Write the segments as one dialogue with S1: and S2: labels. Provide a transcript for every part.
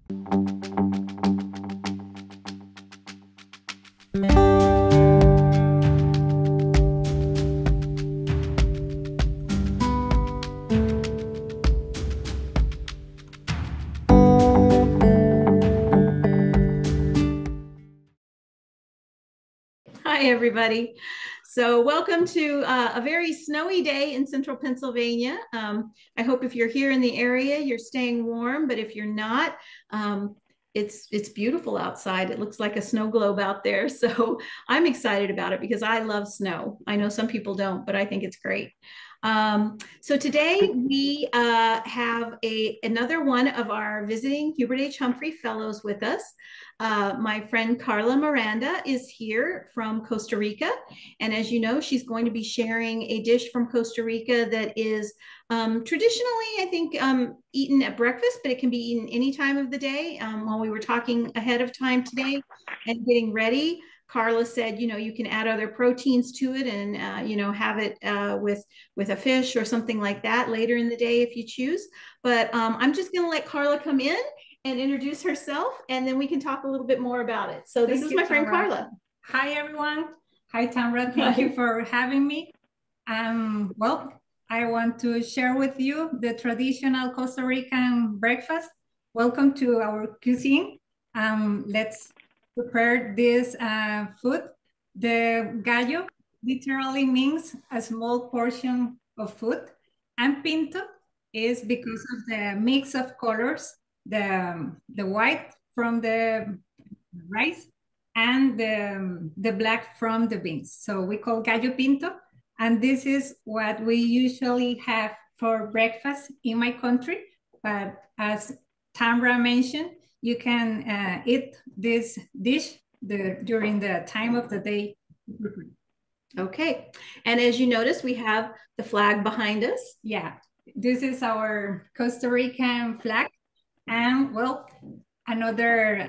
S1: Hi, everybody. So welcome to a very snowy day in central Pennsylvania. I hope if you're here in the area, you're staying warm, but if you're not, it's beautiful outside. It looks like a snow globe out there. So I'm excited about it because I love snow. I know some people don't, but I think it's great. So today we have another one of our visiting Hubert H. Humphrey Fellows with us. My friend Karla Miranda is here from Costa Rica. And as you know, she's going to be sharing a dish from Costa Rica that is traditionally, I think, eaten at breakfast, but it can be eaten any time of the day. While we were talking ahead of time today and getting ready, Karla said, you can add other proteins to it and, have it with a fish or something like that later in the day if you choose. But I'm just going to let Karla come in and introduce herself, and then we can talk a little bit more about it. So this is my friend Karla.
S2: Hi, everyone. Hi, Tamra. Thank you for having me. Well, I want to share with you the traditional Costa Rican breakfast. Welcome to our cuisine. Let's prepare this food. The gallo literally means a small portion of food, and pinto is because of the mix of colors, the white from the rice and the black from the beans. So we call gallo pinto, and this is what we usually have for breakfast in my country. But as Tamra mentioned, you can eat this dish during the time of the day.
S1: Okay, and as you notice, we have the flag behind us.
S2: Yeah, this is our Costa Rican flag. And well, another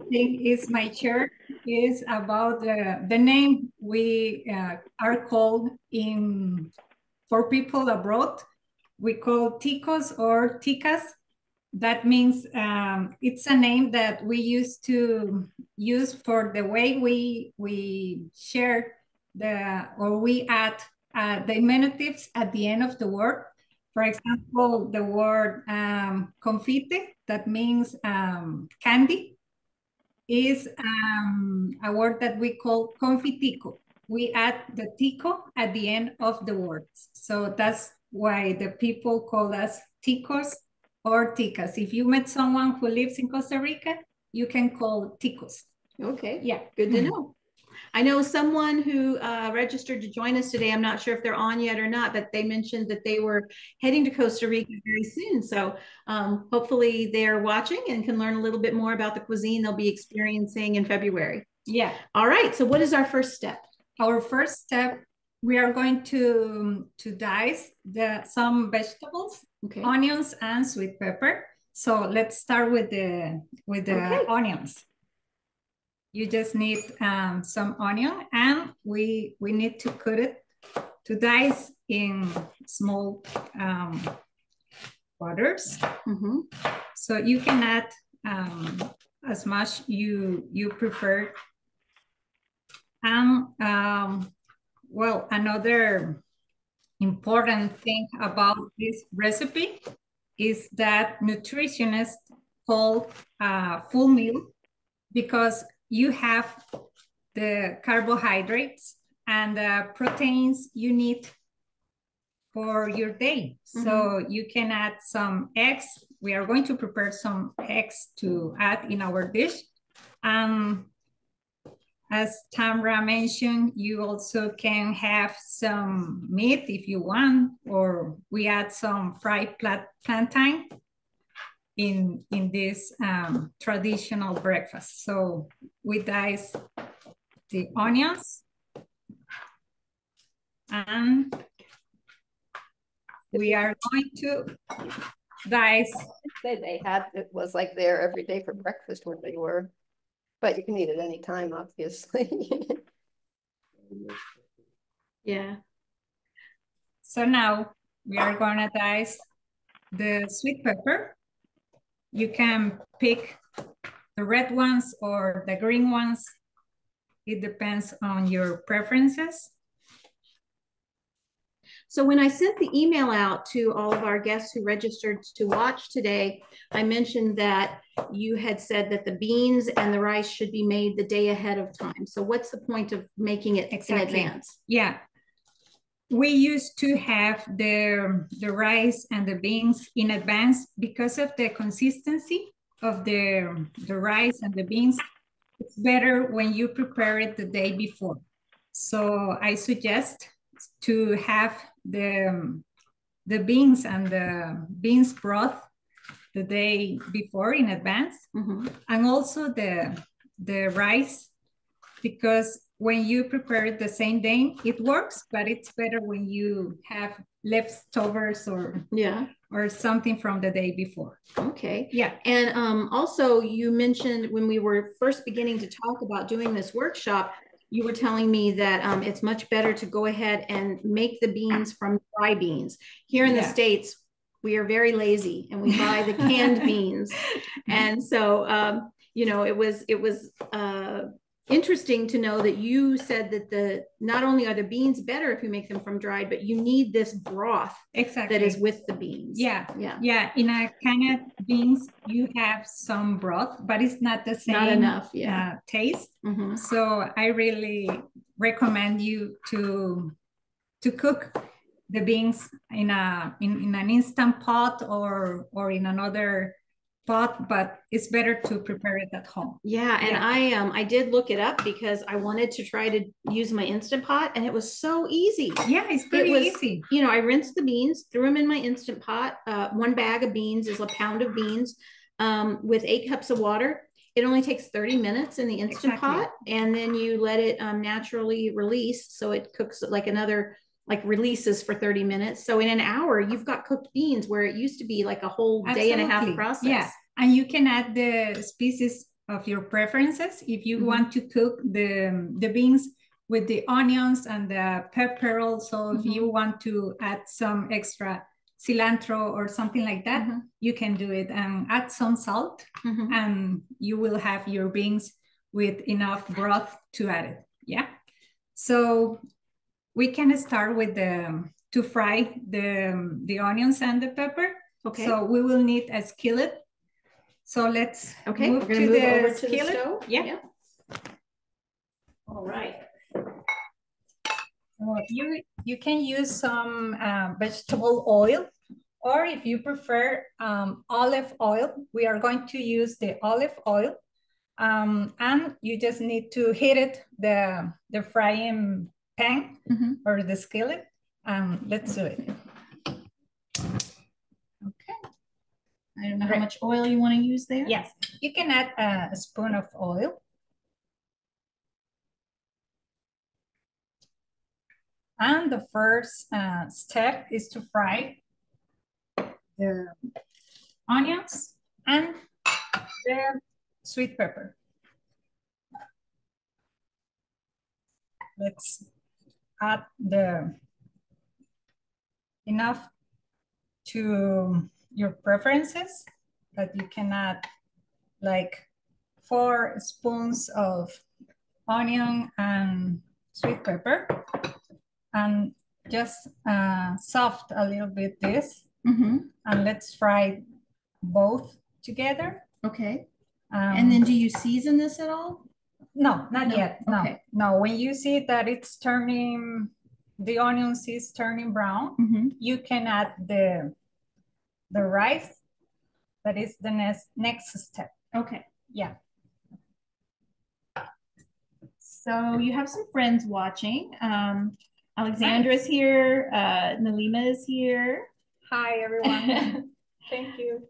S2: thing is my chair is about the name we are called for people abroad. We call ticos or ticas. That means it's a name that we used to use for the way we share we add the diminutives at the end of the word. For example, the word confite, that means candy, is a word that we call confitico. We add the tico at the end of the words. So that's why the people call us ticos or ticas. If you met someone who lives in Costa Rica, you can call ticos.
S1: Okay, yeah, good to know. I know someone who registered to join us today. I'm not sure if they're on yet or not, but they mentioned that they were heading to Costa Rica very soon. So hopefully they're watching and can learn a little bit more about the cuisine they'll be experiencing in February.
S2: Yeah.
S1: All right. So what is our first step?
S2: Our first step, we are going to dice some vegetables, okay, onions and sweet pepper. So let's start with the okay, onions. You just need some onion, and we need to cut it to dice in small quarters. Mm-hmm. So you can add as much you prefer. And well, another important thing about this recipe is that nutritionists call full meal because you have the carbohydrates and the proteins you need for your day. Mm-hmm. So you can add some eggs. We are going to prepare some eggs to add in our dish. As Tamra mentioned, you also can have some meat if you want, or we add some fried plantain in this traditional breakfast. So we dice the onions and we are going to dice.
S3: It was like there every day for breakfast where they were, but you can eat it any time, obviously.
S1: Yeah.
S2: So now we are going to dice the sweet pepper. You can pick the red ones or the green ones. It depends on your preferences.
S1: So when I sent the email out to all of our guests who registered to watch today, I mentioned that you had said that the beans and the rice should be made the day ahead of time. So what's the point of making it in advance?
S2: Yeah. We used to have the rice and the beans in advance because of the consistency of the rice and the beans. It's better when you prepare it the day before. So I suggest to have the beans and the beans broth the day before in advance, and also the rice, because when you prepare it the same day, it works, but it's better when you have leftovers or something from the day before.
S1: Okay.
S2: Yeah.
S1: And also you mentioned when we were first beginning to talk about doing this workshop, you were telling me that it's much better to go ahead and make the beans from dry beans. Here in the States, we are very lazy and we buy the canned beans. And so, you know, it was interesting to know that you said that not only are the beans better if you make them from dried, but you need this broth that is with the beans.
S2: Yeah. In a canned beans, you have some broth, but it's not the same.
S1: Not enough.
S2: Taste. So I really recommend you to cook the beans in an instant pot or in another pot, but it's better to prepare it at home.
S1: Yeah, and I did look it up because I wanted to try to use my Instant Pot, and it was so easy.
S2: Yeah, it's pretty easy.
S1: You know, I rinsed the beans, threw them in my Instant Pot. 1 bag of beans is a pound of beans with 8 cups of water. It only takes 30 minutes in the Instant Pot, and then you let it naturally release, so it cooks releases for 30 minutes. So in an hour, you've got cooked beans where it used to be like a whole day and a half process.
S2: Yeah, and you can add the species of your preferences. If you want to cook the beans with the onions and the pepper also, if you want to add some extra cilantro or something like that, you can do it, and add some salt, and you will have your beans with enough broth to add it. Yeah. So we can start with to fry the onions and the pepper. Okay. So we will need a skillet. So let's move to the skillet. Yeah.
S1: All right.
S2: So you can use some vegetable oil, or if you prefer olive oil, we are going to use the olive oil. And you just need to heat it, the frying pan or the skillet. Let's do it. Okay.
S1: I don't know how much oil you want to use there.
S2: Yes, you can add a spoon of oil. And the first step is to fry the onions and the sweet pepper. Let's add enough to your preferences, but you can add like 4 spoons of onion and sweet pepper, and just soft a little bit this, and let's fry both together.
S1: Okay. And then do you season this at all?
S2: No, not yet. No.
S1: Okay.
S2: No, when you see that it's turning, the onions is turning brown, you can add the rice. That is the next step.
S1: Okay.
S2: Yeah.
S1: So you have some friends watching. Alexandra's here. Nalima is here.
S2: Hi, everyone. Thank you.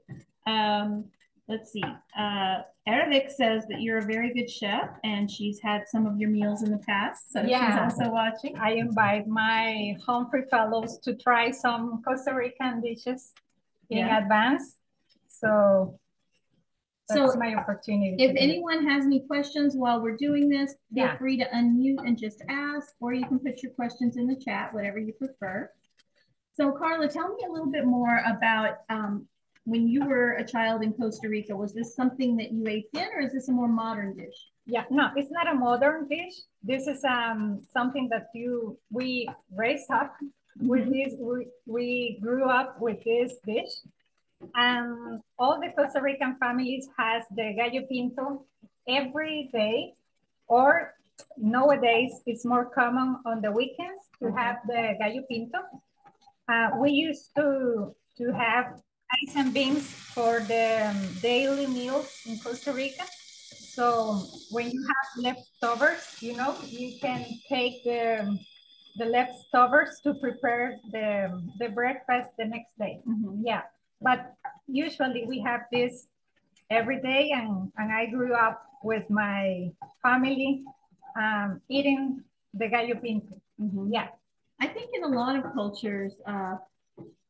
S1: Let's see. Aravic says that you're a very good chef and she's had some of your meals in the past. So she's also watching.
S2: I invite my Humphrey Fellows to try some Costa Rican dishes in advance. So that's my opportunity.
S1: If anyone has any questions while we're doing this, feel free to unmute and just ask, or you can put your questions in the chat, whatever you prefer. So Karla, tell me a little bit more about when you were a child in Costa Rica, was this something that you ate then, or is this a more modern dish?
S2: Yeah, no, it's not a modern dish. This is something that we raised up with this. We grew up with this dish. And all the Costa Rican families has the gallo pinto every day, or nowadays it's more common on the weekends to have the gallo pinto. We used to have rice and beans for the daily meals in Costa Rica. So when you have leftovers, you know, you can take the leftovers to prepare the breakfast the next day. Yeah, but usually we have this every day, and I grew up with my family eating the gallo pinto. Yeah.
S1: I think in a lot of cultures,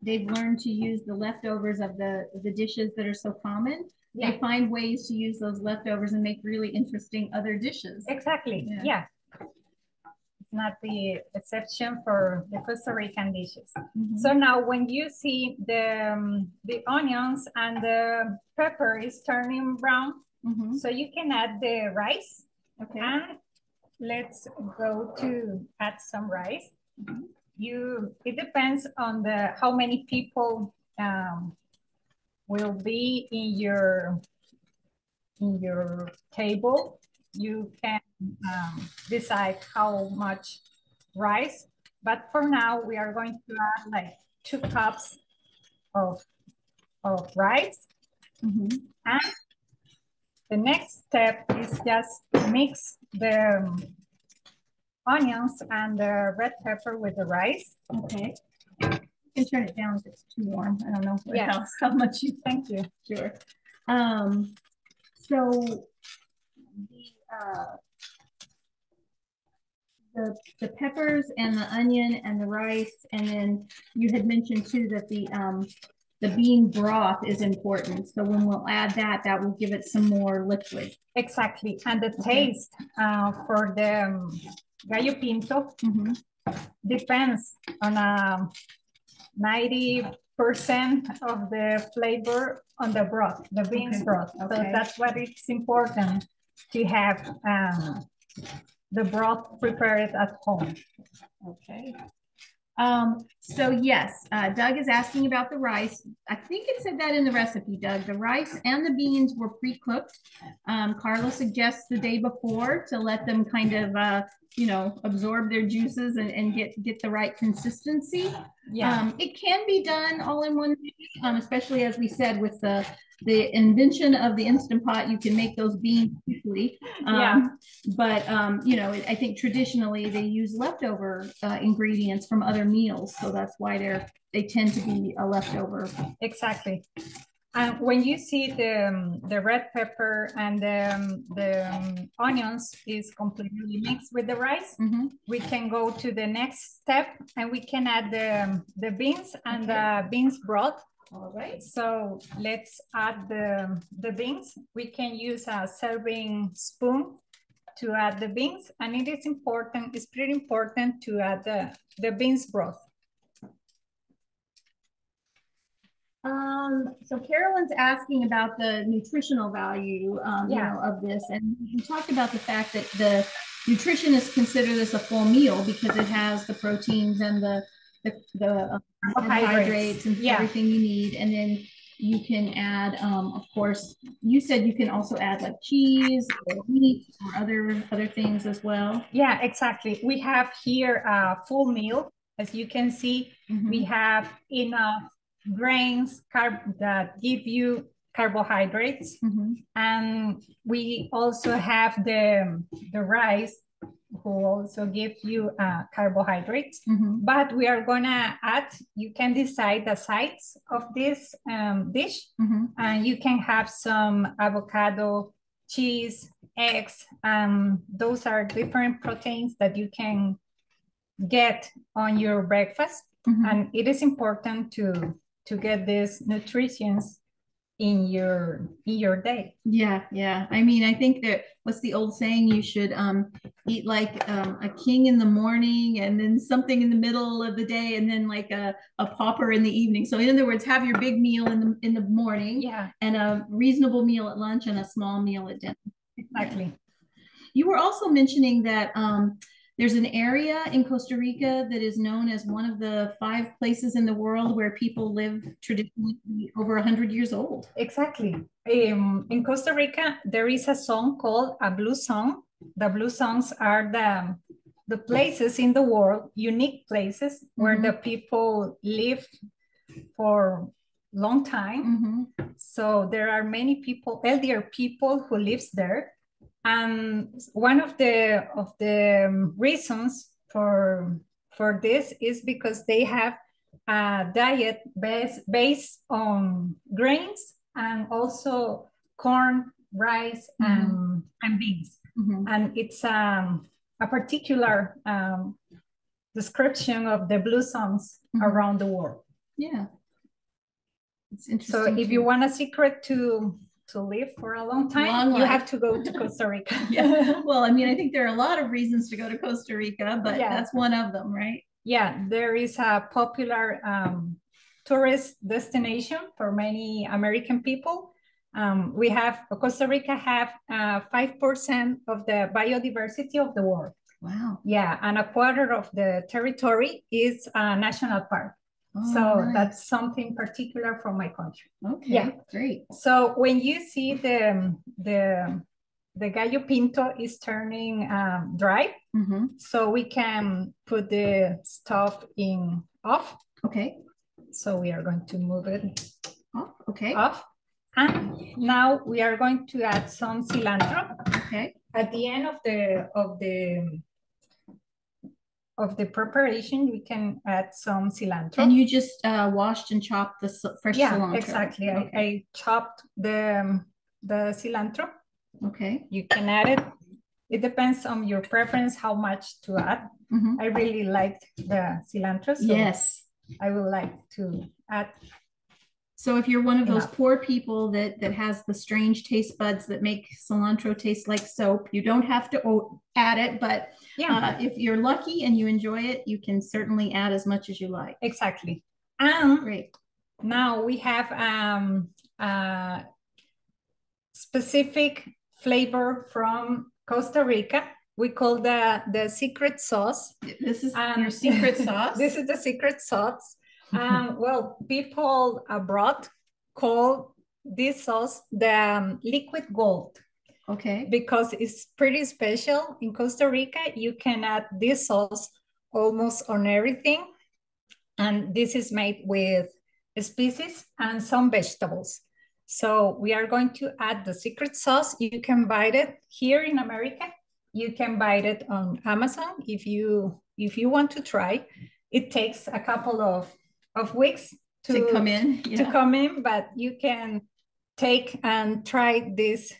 S1: they've learned to use the leftovers of the dishes that are so common. Yeah. They find ways to use those leftovers and make really interesting other dishes.
S2: Exactly. Yeah. It's not the exception for the Costa Rican dishes. So now when you see the onions and the pepper is turning brown, so you can add the rice. Okay. And let's go to add some rice. It depends on how many people will be in your table. You can decide how much rice, but for now we are going to add like 2 cups of rice. And the next step is just mix the onions and the red pepper with the rice.
S1: Okay. You can turn it down if it's too warm. I don't know how much you.
S2: Thank you.
S1: Sure. So the peppers and the onion and the rice, and then you had mentioned too that the bean broth is important. So when we'll add that, that will give it some more liquid.
S2: Exactly. And the taste for the gallo pinto depends on 90% of the flavor on the broth, the beans broth. Okay. So that's what it's important to have the broth prepared at home.
S1: Okay. So yes, Doug is asking about the rice. I think it said that in the recipe, Doug. The rice and the beans were pre-cooked. Karla suggests the day before to let them kind of, absorb their juices and get the right consistency. Yeah. It can be done all in one day, especially as we said with the invention of the Instant Pot. You can make those beans quickly. But I think traditionally they use leftover ingredients from other meals, so that's why they tend to be a leftover.
S2: Exactly. And when you see the red pepper and the onions is completely mixed with the rice, we can go to the next step and we can add the beans and the beans broth.
S1: All right.
S2: So let's add the beans. We can use a serving spoon to add the beans, and it is important, it's pretty important to add the beans broth.
S1: So Carolyn's asking about the nutritional value of this, and we talked about the fact that the nutritionists consider this a full meal because it has the proteins and the carbohydrates and everything you need, and then you can add, of course, you said you can also add like cheese or meat or other things as well.
S2: Yeah, exactly. We have here a full meal. As you can see, we have enough grains that give you carbohydrates, and we also have the rice who also give you carbohydrates. But we are gonna add, you can decide the sides of this dish, and you can have some avocado, cheese, eggs. Those are different proteins that you can get on your breakfast. And it is important to get these nutrients in your day.
S1: Yeah, yeah. I mean, I think that what's the old saying? You should eat like a king in the morning, and then something in the middle of the day, and then like a pauper in the evening. So in other words, have your big meal in the morning,
S2: Yeah,
S1: and a reasonable meal at lunch and a small meal at dinner.
S2: exactly.
S1: Yeah. You were also mentioning that there's an area in Costa Rica that is known as one of the 5 places in the world where people live traditionally over 100 years old.
S2: Exactly. In Costa Rica, there is a song called a blue song. The blue songs are the places in the world, unique places where the people live for long time. So there are many people, elder people who lives there. And one of the reasons for this is because they have a diet based on grains and also corn, rice, and beans. And it's a particular description of the blue songs around the world.
S1: Yeah. It's interesting.
S2: So if you want a secret to live for a long time, you have to go to Costa Rica.
S1: Yeah. Well, I mean, I think there are a lot of reasons to go to Costa Rica, but that's one of them, right?
S2: Yeah, there is a popular tourist destination for many American people. We have, Costa Rica have 5% of the biodiversity of the world.
S1: Wow.
S2: Yeah, and a quarter of the territory is a national park.
S1: Oh,
S2: so
S1: nice.
S2: That's something particular from my country.
S1: Okay,
S2: yeah,
S1: great.
S2: So when you see the gallo pinto is turning dry, so we can put the stuff in off.
S1: Okay.
S2: So we are going to move it
S1: off. Okay.
S2: Off. And now we are going to add some cilantro.
S1: Okay.
S2: At the end of the preparation, we can add some cilantro.
S1: And you just washed and chopped the fresh cilantro.
S2: Yeah, exactly. Okay. I chopped the cilantro.
S1: Okay.
S2: You can add it. It depends on your preference how much to add. I really liked the cilantro. So
S1: yes.
S2: I would like to add.
S1: So if you're one of those poor people that has the strange taste buds that make cilantro taste like soap, you don't have to add it, but if you're lucky and you enjoy it, you can certainly add as much as you like.
S2: Exactly.
S1: Great.
S2: Now we have specific flavor from Costa Rica. We call the secret sauce.
S1: This is your secret sauce?
S2: This is the secret sauce. Well, people abroad call this sauce the liquid gold.
S1: Okay.
S2: Because it's pretty special. In Costa Rica, you can add this sauce almost on everything. And this is made with species and some vegetables. So we are going to add the secret sauce. You can buy it here in America. You can buy it on Amazon if you want to try. It takes a couple of weeks to
S1: come in.
S2: To come in, but you can take and try this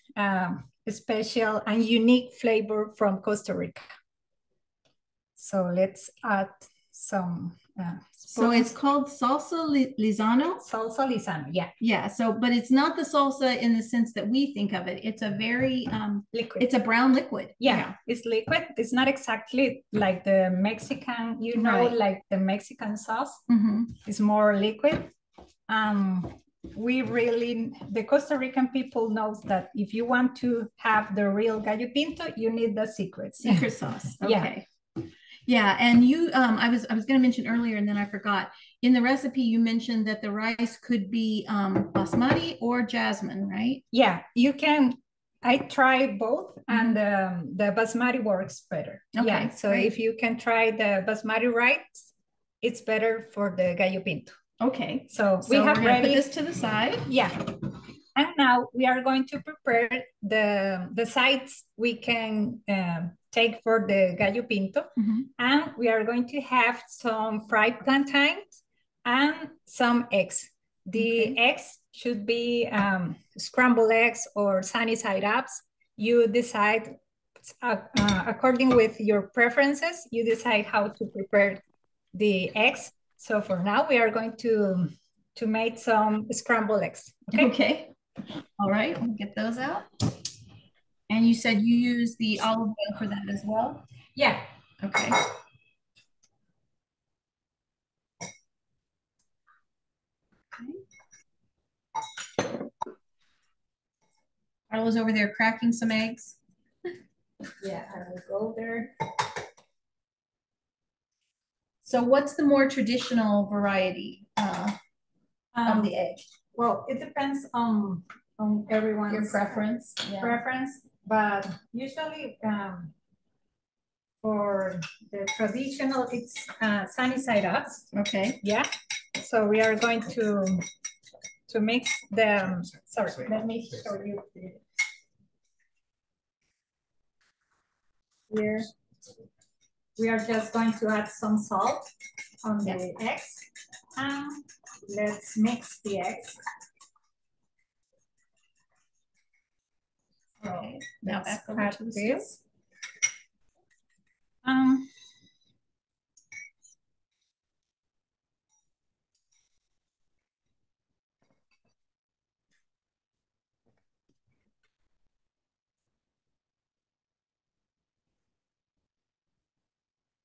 S2: special and unique flavor from Costa Rica. So let's add some.
S1: So it's called salsa Lizano?
S2: Salsa Lizano, yeah.
S1: Yeah, so, but it's not the salsa in the sense that we think of it. It's a very,
S2: liquid.
S1: It's a brown liquid.
S2: Yeah, it's liquid. It's not exactly like the Mexican, like the Mexican sauce. It's more liquid. The Costa Rican people knows that if you want to have the real gallo pinto, you need the secret
S1: sauce. Okay. Yeah, and you, I was going to mention earlier, and then I forgot. In the recipe, you mentioned that the rice could be basmati or jasmine, right?
S2: Yeah, you can. I try both, and the basmati works better.
S1: Okay,
S2: yeah, so great. If you can try the basmati rice, it's better for the gallo pinto.
S1: Okay,
S2: so we have ready.
S1: Put this to the side.
S2: Yeah, and now we are going to prepare the sides we can take for the gallo pinto, and we are going to have some fried plantains and some eggs. The eggs should be scrambled eggs or sunny side ups. You decide according with your preferences. You decide how to prepare the eggs. So for now, we are going to make some scrambled eggs.
S1: Okay. All right, we'll get those out. And you said you use the olive oil for that as well?
S2: Yeah.
S1: Okay. Carla's over there cracking some eggs.
S2: Yeah, I will go there.
S1: So what's the more traditional variety of the egg?
S2: Well, it depends on everyone's
S1: Your preference?
S2: preference, but usually for the traditional, it's sunny side up.
S1: Okay.
S2: Yeah. So we are going to mix the, sorry, let me show you. Here, we are just going to add some salt on the eggs. Let's mix the eggs.
S1: Okay, now back over
S2: add
S1: to the
S2: this.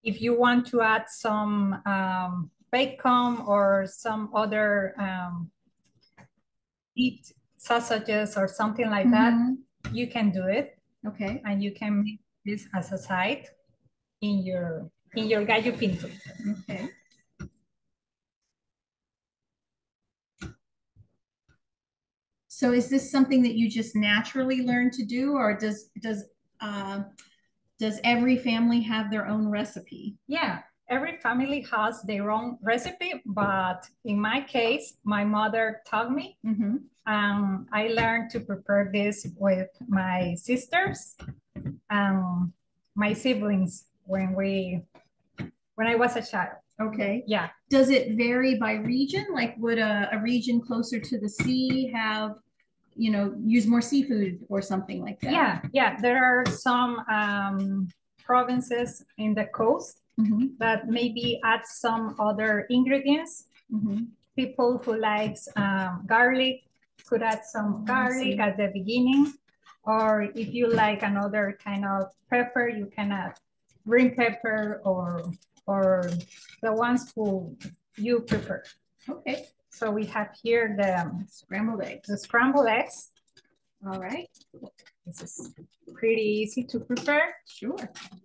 S2: If you want to add some bacon or some other meat sausages or something like that, you can do it.
S1: Okay.
S2: And you can make this as a side in your gallo pinto.
S1: Okay. So is this something that you just naturally learn to do, or does every family have their own recipe?
S2: Yeah, every family has their own recipe, but in my case, my mother taught me. I learned to prepare this with my sisters and my siblings when I was a child.
S1: Okay.
S2: Yeah.
S1: Does it vary by region? Like would a region closer to the sea have, use more seafood or something like that?
S2: Yeah. There are some provinces in the coast that maybe add some other ingredients. People who likes garlic could add some garlic at the beginning. Or if you like another kind of pepper, you can add green pepper or the ones who you prefer.
S1: Okay.
S2: So we have here the
S1: scrambled eggs.
S2: The scrambled eggs.
S1: All right.
S2: This is pretty easy to prepare.
S1: Sure.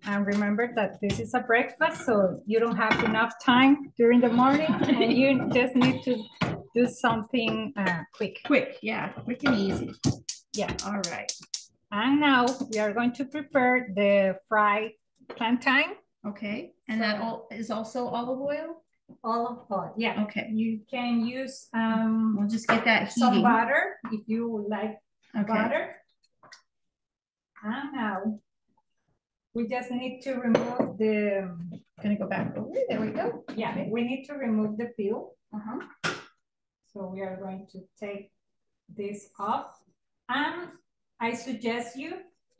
S2: And remember that this is a breakfast, so you don't have enough time during the morning, and you just need to do something quick.
S1: Quick, yeah, quick and easy.
S2: Yeah.
S1: All right.
S2: And now we are going to prepare the fried plantain.
S1: Okay. And that is also olive oil?
S2: Olive oil, yeah.
S1: Okay.
S2: You can use
S1: we'll just get that heating.
S2: Some butter if you would like butter. And now we just need to remove the.
S1: Gonna go back over. There we go.
S2: Yeah, okay. We need to remove the peel. So we are going to take this off, and I suggest you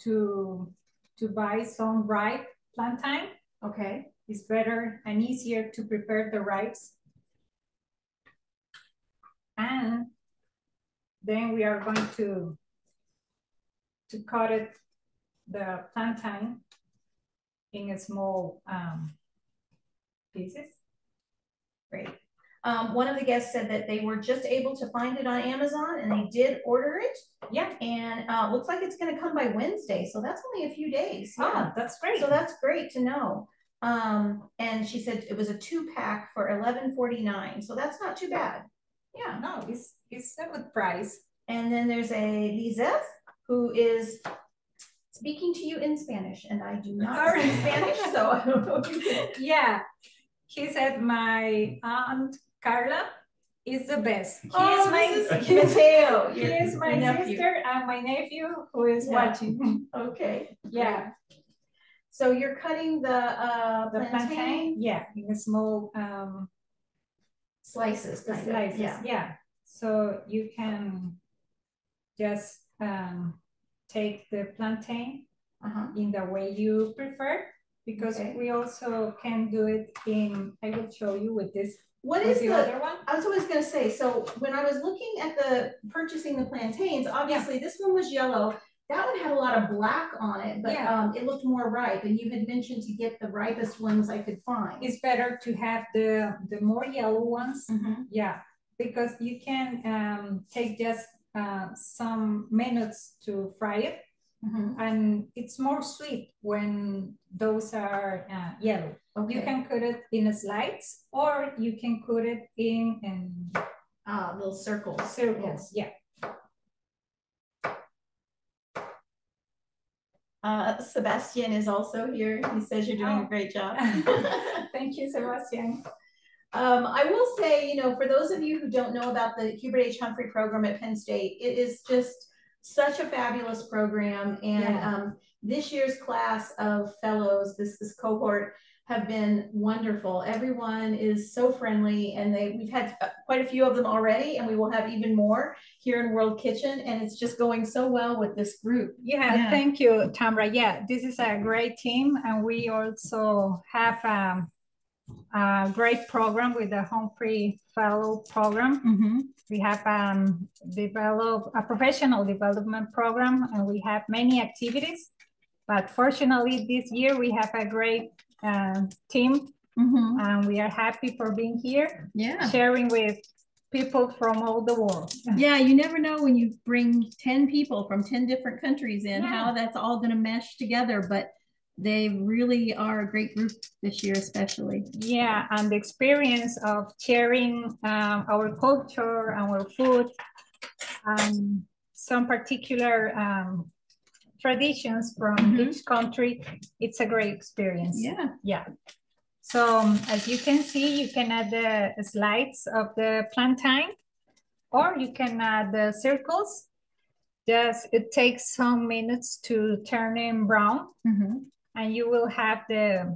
S2: to buy some ripe plantain.
S1: Okay.
S2: It's better and easier to prepare the rice. And then we are going to cut it, the plantain, in a small pieces.
S1: Great. One of the guests said that they were just able to find it on Amazon and they did order it.
S2: Yeah.
S1: And looks like it's going to come by Wednesday. So that's only a few days.
S2: Yeah, that's great.
S1: So that's great to know. And she said it was a 2-pack for $11.49. So that's not too bad. Yeah.
S2: No, it's a good price.
S1: And then there's a Lizeth who is speaking to you in Spanish, and I do not speak Spanish, so I don't know if you can.
S2: Yeah. He said my aunt Carla is the best. He is
S1: Mateo.
S2: He is my sister and my nephew who is watching.
S1: Okay.
S2: Yeah.
S1: Great. So you're cutting the plantain?
S2: Yeah, in small
S1: slices.
S2: Slices. Yeah. So you can just take the plantain in the way you prefer, because we also can do it in, I will show you with this
S1: What is the
S2: other one?
S1: I was always going to say, so when I was looking at the purchasing the plantains, obviously this one was yellow. That one had a lot of black on it, but it looked more ripe. And you had mentioned to get the ripest ones I could find.
S2: It's better to have the more yellow ones. Yeah, because you can take just some minutes to fry it. And it's more sweet when those are yellow. Okay. You can cut it in slices, or you can cut it in
S1: little circles.
S2: Circles, yeah.
S1: Sebastian is also here. He says you're doing a great job.
S2: Thank you, Sebastian.
S1: I will say, you know, for those of you who don't know about the Hubert H. Humphrey program at Penn State, it is just such a fabulous program. And this year's class of fellows, this cohort, have been wonderful. Everyone is so friendly, and we've had quite a few of them already, and we will have even more here in World Kitchen, and it's just going so well with this group.
S2: Yeah. Thank you, Tamra. Yeah, this is a great team, and we also have a great program with the Humphrey Fellow program. We have developed a professional development program, and we have many activities. But fortunately, this year we have a great team, and we are happy for being here, sharing with people from all the world.
S1: Yeah, you never know when you bring 10 people from 10 different countries in, how that's all going to mesh together, but they really are a great group this year, especially.
S2: Yeah, and the experience of sharing our culture, our food, some particular traditions from each country, it's a great experience. Yeah. So as you can see, you can add the slides of the plantain, or you can add the circles. Just it takes some minutes to turn them brown, and you will have the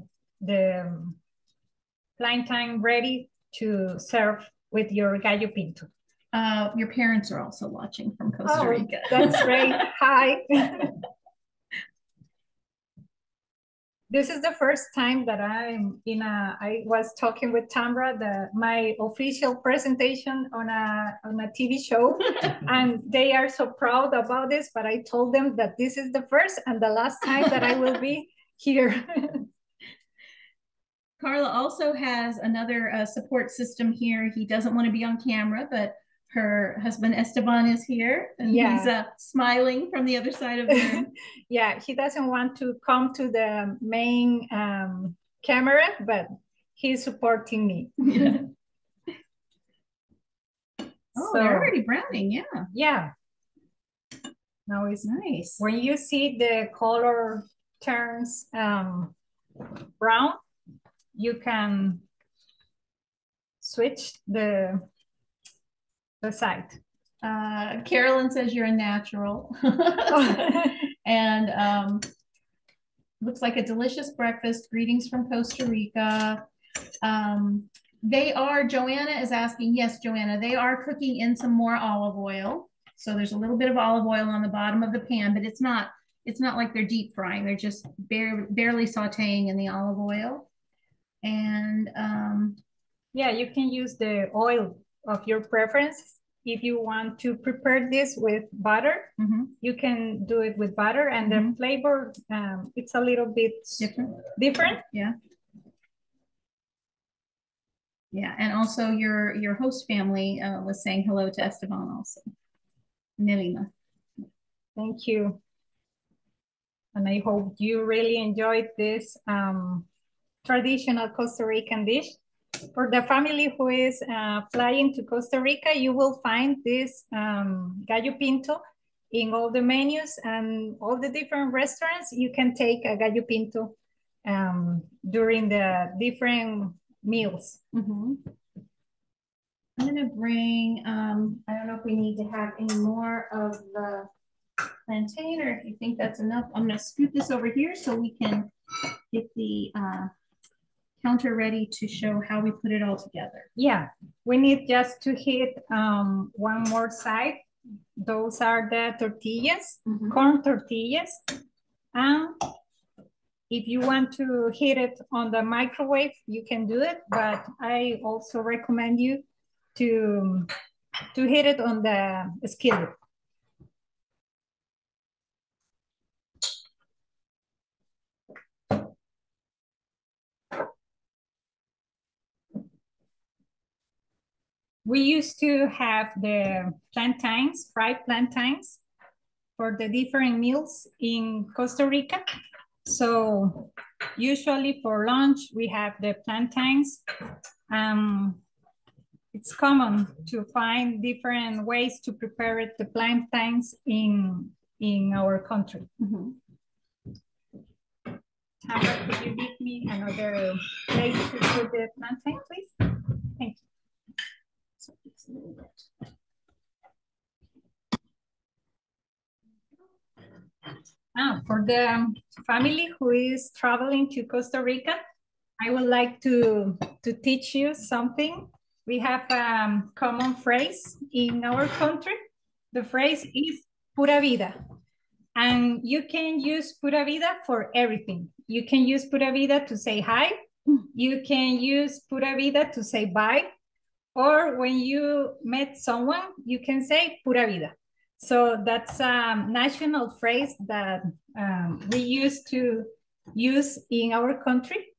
S2: plantain ready to serve with your gallo pinto.
S1: Your parents are also watching from Costa Rica.
S2: That's great. Hi. This is the first time that I was talking with Tamra, my official presentation on a TV show, and they are so proud about this, but I told them that this is the first and the last time that I will be here.
S1: Karla also has another support system here. He doesn't want to be on camera, but her husband Esteban is here, and he's smiling from the other side of the room.
S2: Yeah, he doesn't want to come to the main camera, but he's supporting me.
S1: They're already browning,
S2: Yeah. Now it's nice. When you see the color turns brown, you can switch the side.
S1: Carolyn says you're a natural. And looks like a delicious breakfast. Greetings from Costa Rica. Joanna is asking, yes, Joanna, they are cooking in some more olive oil. So there's a little bit of olive oil on the bottom of the pan, but it's not like they're deep frying. They're just barely sauteing in the olive oil. And
S2: yeah, you can use the oil of your preference. If you want to prepare this with butter, you can do it with butter, and the flavor, it's a little bit different.
S1: Yeah. And also your host family was saying hello to Esteban also. Nelima.
S2: Thank you. And I hope you really enjoyed this traditional Costa Rican dish. For the family who is flying to Costa Rica, you will find this gallo pinto in all the menus and all the different restaurants. You can take a gallo pinto during the different meals.
S1: I'm gonna bring, I don't know if we need to have any more of the plantain, or if you think that's enough. I'm gonna scoot this over here so we can get the counter ready to show how we put it all together.
S2: Yeah, we need just to hit one more side. Those are the tortillas, corn tortillas. And If you want to heat it on the microwave, you can do it, but I also recommend you to heat it on the skillet. We used to have the plantains, fried plantains, for the different meals in Costa Rica. So usually for lunch, we have the plantains. It's common to find different ways to prepare it, the plantains in our country. Mm-hmm. Tamra, could you give me another plate to put the plantain, please? Thank you. So it's a little bit. For the family who is traveling to Costa Rica, I would like to teach you something. We have a common phrase in our country. The phrase is pura vida. And you can use pura vida for everything. You can use pura vida to say hi. You can use pura vida to say bye. Or when you met someone, you can say pura vida. So that's a national phrase that we used to use in our country.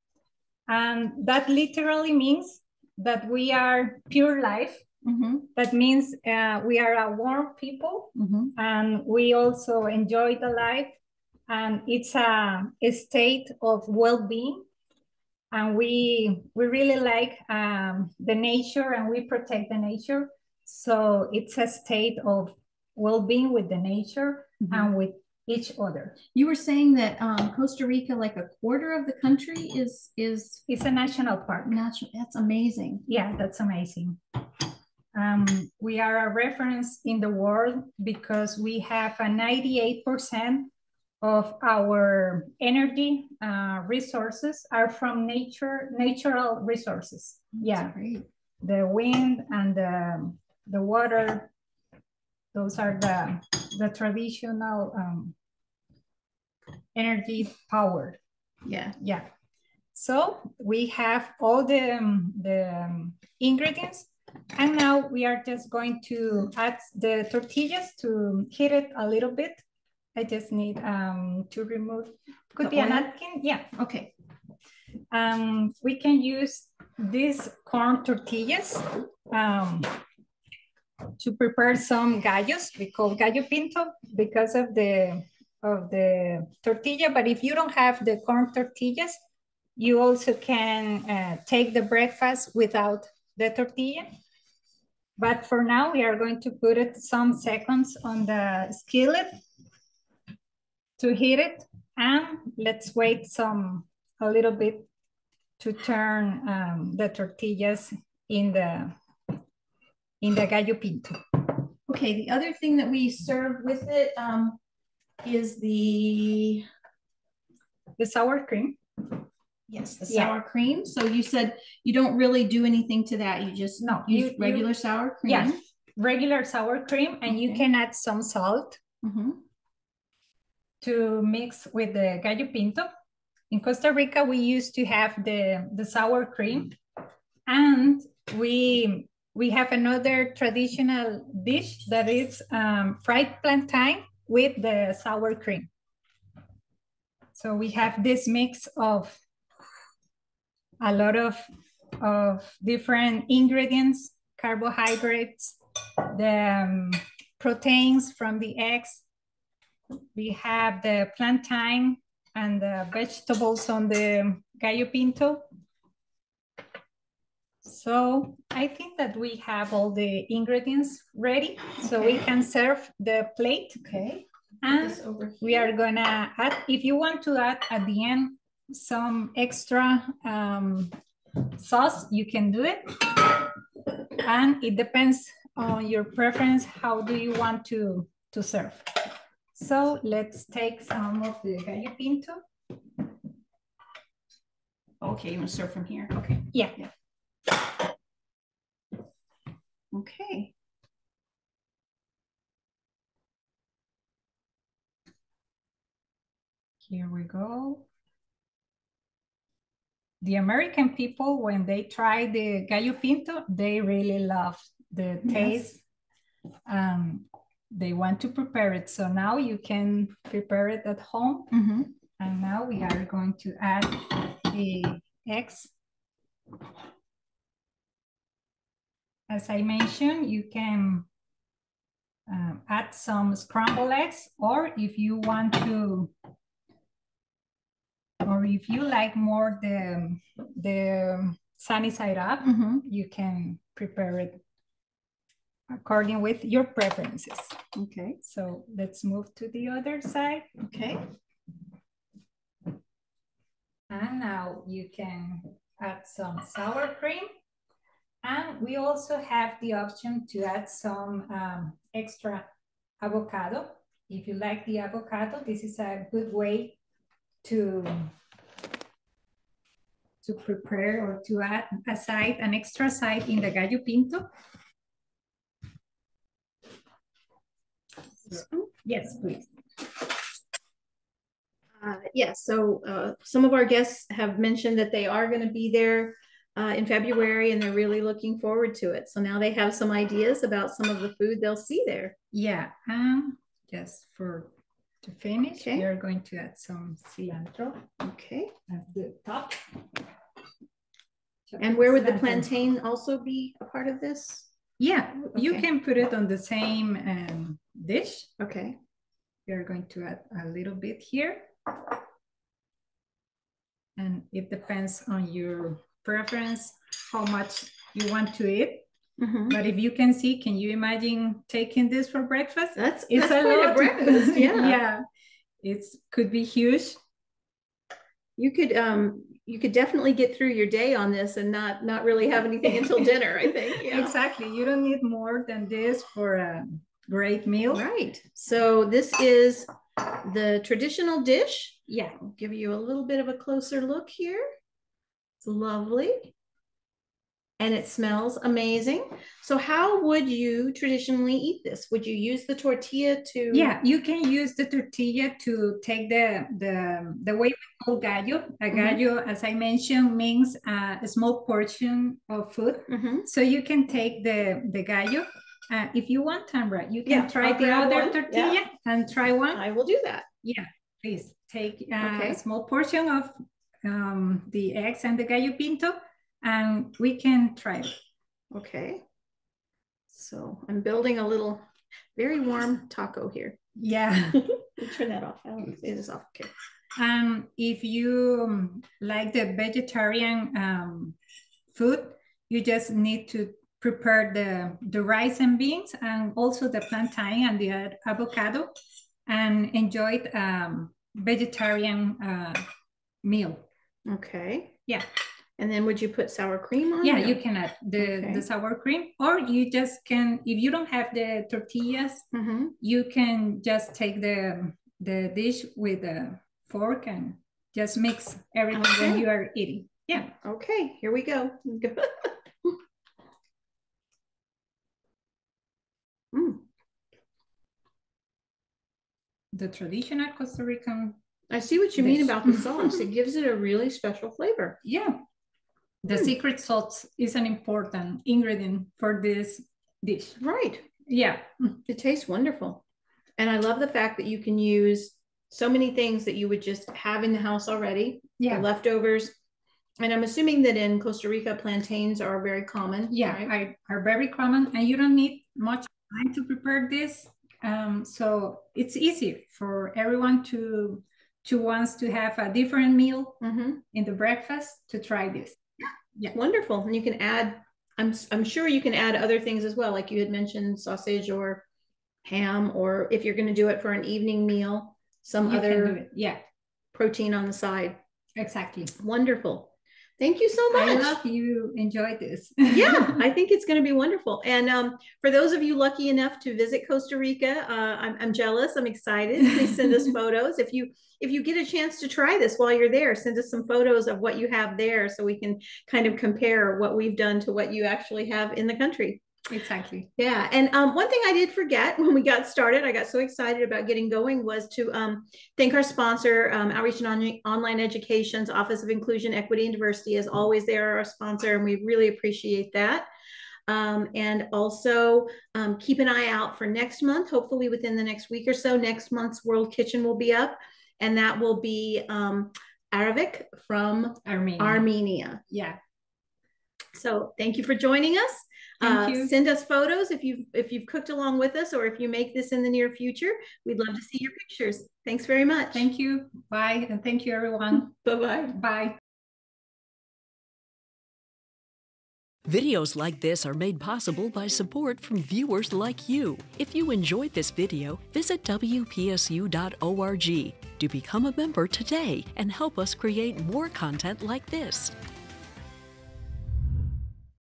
S2: And that literally means that we are pure life. Mm-hmm. That means we are a warm people, mm-hmm. and we also enjoy the life. And it's a state of well-being. And we really like the nature, and we protect the nature. So it's a state of well-being with the nature, mm-hmm. and with each other.
S1: You were saying that Costa Rica, like a quarter of the country is
S2: it's a national park.
S1: That's amazing.
S2: Yeah, that's amazing. We are a reference in the world because we have a 98% of our energy resources are from natural resources. That's yeah, great. The wind and the water, those are the traditional energy power.
S1: Yeah.
S2: Yeah. So we have all the ingredients, and now we are just going to add the tortillas to heat it a little bit. I just need to remove, could be a napkin? Yeah.
S1: Okay.
S2: We can use these corn tortillas to prepare some gallos. We call gallo pinto because of the tortilla. But if you don't have the corn tortillas, you also can take the breakfast without the tortilla. But for now, we are going to put it some seconds on the skillet to heat it, and let's wait a little bit to turn the tortillas in the gallo pinto.
S1: Okay, the other thing that we serve with it is the
S2: sour cream.
S1: Yes, the sour cream. So you said you don't really do anything to that. You just use regular sour cream.
S2: Yeah, regular sour cream, and you can add some salt. Mm-hmm. To mix with the gallo pinto. In Costa Rica, we used to have the sour cream, and we have another traditional dish that is fried plantain with the sour cream. So we have this mix of a lot of different ingredients, carbohydrates, the proteins from the eggs. We have the plantain and the vegetables on the gallo pinto. So I think that we have all the ingredients ready, so we can serve the plate.
S1: Okay.
S2: And we are gonna add, if you want to add at the end some extra sauce, you can do it. And it depends on your preference, how do you want to serve. So let's take some of the gallo pinto.
S1: Okay, you want to serve from here? Okay.
S2: Yeah.
S1: Okay.
S2: Here we go. the American people, when they try the gallo pinto, they really love the taste. They want to prepare it. So now you can prepare it at home. And now we are going to add the eggs. As I mentioned, you can add some scrambled eggs, or if you want to, or if you like more the sunny side up, you can prepare it according with your preferences.
S1: Okay.
S2: So let's move to the other side.
S1: Okay.
S2: And now you can add some sour cream. And we also have the option to add some extra avocado. If you like the avocado, this is a good way to prepare or to add an extra side in the gallo pinto. Yes, please.
S1: Yes, so some of our guests have mentioned that they are going to be there in February, and they're really looking forward to it. So now they have some ideas about some of the food they'll see there.
S2: Yeah, just to finish, we are going to add some cilantro.
S1: Okay.
S2: At the top.
S1: And where would the plantain also be a part of this?
S2: Yeah, you can put it on the same dish.
S1: Okay.
S2: We're going to add a little bit here. And it depends on your preference, how much you want to eat. But if you can see, can you imagine taking this for breakfast?
S1: That's quite a breakfast, yeah.
S2: Yeah, it could be huge.
S1: You could definitely get through your day on this and not really have anything until dinner, I think. Yeah.
S2: Exactly. You don't need more than this for a great meal.
S1: Right. So this is the traditional dish.
S2: Yeah.
S1: I'll give you a little bit of a closer look here. It's lovely. And it smells amazing. So how would you traditionally eat this? Would you use the tortilla to?
S2: Yeah, you can use the tortilla to take the way we call gallo. A gallo, as I mentioned, means a small portion of food. So you can take the gallo. If you want, Tamra, you can try the other tortilla and try one.
S1: I will do that.
S2: Yeah, please take a small portion of the eggs and the gallo pinto, and we can try it.
S1: Okay. So I'm building a little very warm taco here.
S2: Yeah.
S1: Turn that off. It is off. Okay.
S2: If you like the vegetarian food, you just need to prepare the rice and beans, and also the plantain and the avocado, and enjoy vegetarian meal.
S1: Okay.
S2: Yeah.
S1: And then would you put sour cream on?
S2: Yeah, you can add the sour cream, or you just can, if you don't have the tortillas, you can just take the dish with a fork and just mix everything when you are eating. Yeah.
S1: Okay, here we go.
S2: The traditional Costa Rican.
S1: I see what you mean about the sauce. It gives it a really special flavor.
S2: Yeah. The secret sauce is an important ingredient for this dish.
S1: Right.
S2: Yeah.
S1: It tastes wonderful. And I love the fact that you can use so many things that you would just have in the house already. Yeah. The leftovers. And I'm assuming that in Costa Rica, plantains are very common.
S2: Yeah, right? are very common. And you don't need much time to prepare this. So it's easy for everyone to wants to have a different meal in the breakfast to try this.
S1: Yeah, wonderful. And you can add, I'm sure you can add other things as well, like you had mentioned, sausage or ham, or if you're going to do it for an evening meal, some other protein on the side.
S2: Exactly.
S1: Wonderful. Thank you so much.
S2: I hope you enjoyed this.
S1: Yeah, I think it's going to be wonderful. And for those of you lucky enough to visit Costa Rica, I'm jealous. I'm excited. Please send us photos. If you get a chance to try this while you're there, send us some photos of what you have there so we can kind of compare what we've done to what you actually have in the country.
S2: Exactly.
S1: Yeah. And one thing I did forget when we got started, I got so excited about getting going, was to thank our sponsor, Outreach and Online Education's Office of Inclusion, Equity, and Diversity. As always, they are our sponsor, and we really appreciate that. And also keep an eye out for next month. Hopefully within the next week or so, next month's World Kitchen will be up, and that will be Arabic from Armenia.
S2: Yeah.
S1: So thank you for joining us.
S2: Thank you.
S1: Send us photos if you've cooked along with us, or if you make this in the near future. We'd love to see your pictures. Thanks very much.
S2: Thank you. Bye. And thank you, everyone.
S1: Bye-bye.
S2: Bye.
S4: Videos like this are made possible by support from viewers like you. If you enjoyed this video, visit WPSU.org to become a member today and help us create more content like this.